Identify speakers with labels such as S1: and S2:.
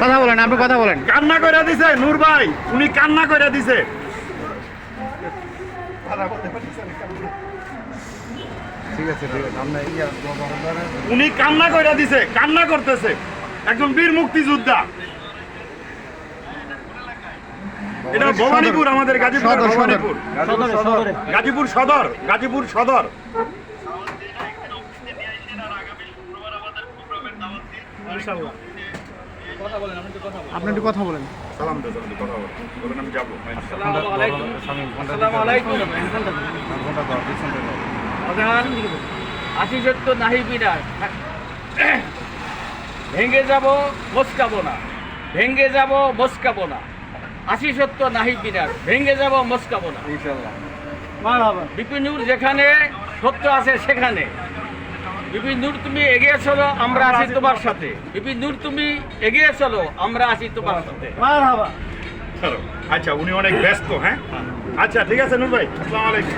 S1: কথা বলেন, আপনি কথা বলেন।
S2: কান্না করে দিছে নূর ভাই, উনি কান্না করে দিছে। উনি কান্না করে দিছে, কান্না করতেছে। একজন বীর মুক্তিযোদ্ধা। এটা ভবানীপুর, আমাদের গাজীপুর ভবানীপুর, গাজীপুর সদর, গাজীপুর সদর।
S1: আপনি একটু কথা বলেন।
S2: সালাম দেন, কথা বলেন, আমি যাবো।
S3: আশি সত্য নাহি বিনাশ, ভেঙে যাব মস্কাবো না, ভেঙে যাব মস্কাবো না। আশি সত্য নাহি বিনাশ, ভেঙে যাব মস্কাবো না। বিপিন নূর যেখানে সত্য আছে সেখানে। বিপিন নূর তুমি এগিয়ে চলো, আমরা আছি তোমার সাথে। বিপিন নূর তুমি এগিয়ে চলো, আমরা আছি তোমার সাথে।
S2: আচ্ছা, উনি অনেক ব্যস্ত। হ্যাঁ, আচ্ছা ঠিক আছে নূর ভাই, আসসালামু আলাইকুম।